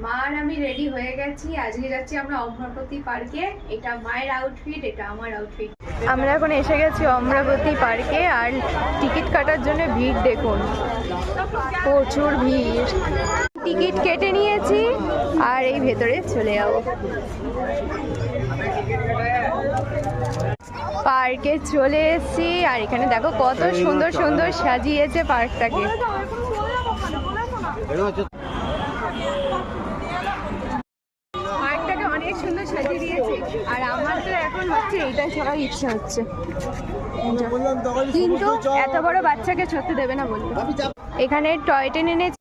মা আর আমি রেডি হয়ে গেছি। আজকে যাচ্ছি আমরা অমরাবতী পার্কে। এটা মায়ের আউটফিট, এটা আমার আউটফিট। আমরা এখন এসে গেছি অমরাবতী পার্কে। আর টিকিট কাটার জন্য ভিড় দেখুন, প্রচুর ভিড়। টিকিট কেটে নিয়েছি আর এই ভেতরে চলে যাবো। পার্কে চলে এসেছি আর এখানে দেখো কত সুন্দর সুন্দর সাজিয়েছে পার্কটাকে। পার্কটাকে অনেক সুন্দর সাজিয়ে দিয়েছে আর আমার তো এখন হচ্ছে এইটা ছাড়ার ইচ্ছা হচ্ছে, কিন্তু এত বড় বাচ্চাকে চড়তে দেবে না বলবে। এখানে টয় ট্রেন এনেছে।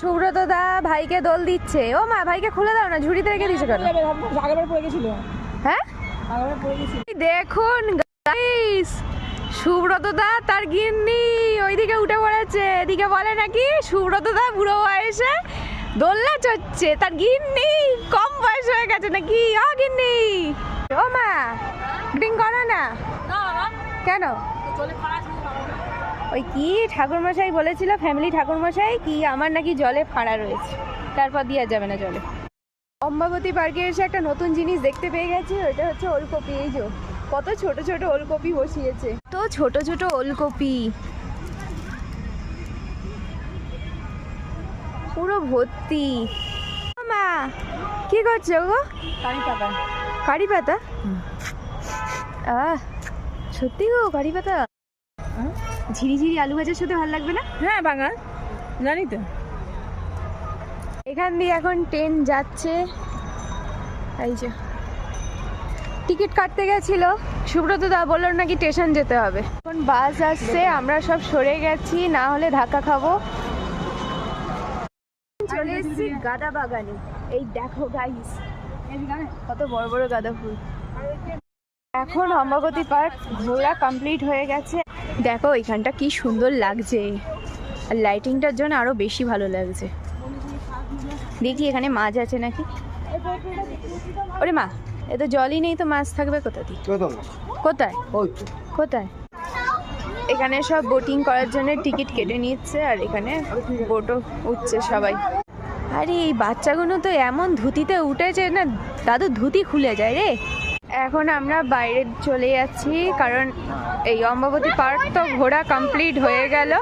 সুব্রত দা ভাইকে দোল দিচ্ছে। ও মা, ভাইকে খুলে দাও না, ঝুড়িতে রেখে দিয়েছো কেন? হ্যাঁ দেখুন গাইস, সুব্রত দা তার গিন্নি ওইদিকে উঠে পড়েছে। এদিকে বলে নাকি সুব্রত দা বুড়ো বয়সে দোলনা চড়ছে, তার গিন্নি কম বয়স হয়ে গেছে নাকি। ও গিন্নি, ও মা ড্রিঙ্ক করো না কেন? ওই কি ঠাকুরমশাই বলেছিল, ফ্যামিলি ঠাকুরমশাই, কি আমার নাকি জলে ফাঁড়া রয়েছে, তারপর দিয়ে যাবে না জলে। অম্বাবতী পার্কে এসে একটা নতুন জিনিস দেখতে পেয়ে গেছি, ওটা হচ্ছে ওলকপি। এই যে কত ছোট ছোট ওলকপি বসিয়েছে, তো ছোট ছোট ওলকপি পুরো ভর্তি। মা কি করছো গো? কারি পাতা। কারি পাতা? সত্যি গো, কারি পাতা ঝিরিঝিরি আলু ভাজার সাথে ভালো লাগবে না? হ্যাঁ বাঙাল, জানি তো। এখান দিয়ে এখন ট্রেন যাচ্ছে। এই যে টিকিট কাটতে গেছিল, সুব্রত দা বললো নাকি স্টেশন যেতে হবে। এখন বাস আসছে, আমরা সব সরে গেছি, না হলে ধাক্কা খাবো। চলে এসেছি গাঁদা বাগানে। এই দেখো গাইস, কত বড় বড় গাঁদা ফুল। এখন অম্বাবতী পার্ক ঘোরা কমপ্লিট হয়ে গেছে। দেখো এখানটা কি সুন্দর লাগছে, আর লাইটিংটার জন্য আরো বেশি ভালো লাগছে। দেখি এখানে মাছ আছে নাকি। ওরে মা, এ তো জলই নেই, তো মাছ থাকবে কোথা দিয়ে? কোথায় কোথায়? এখানে সব বোটিং করার জন্য টিকিট কেটে নিচ্ছে আর এখানে বোটও উঠছে সবাই। আরে এই বাচ্চাগুলো তো এমন ধুতিতে উঠেছে না, দাদু ধুতি খুলে যায় রে। এখন আমরা বাইরে চলে যাচ্ছি, কারণ এই অম্বাবতী পার্ক তো ঘোরা কমপ্লিট হয়ে গেল।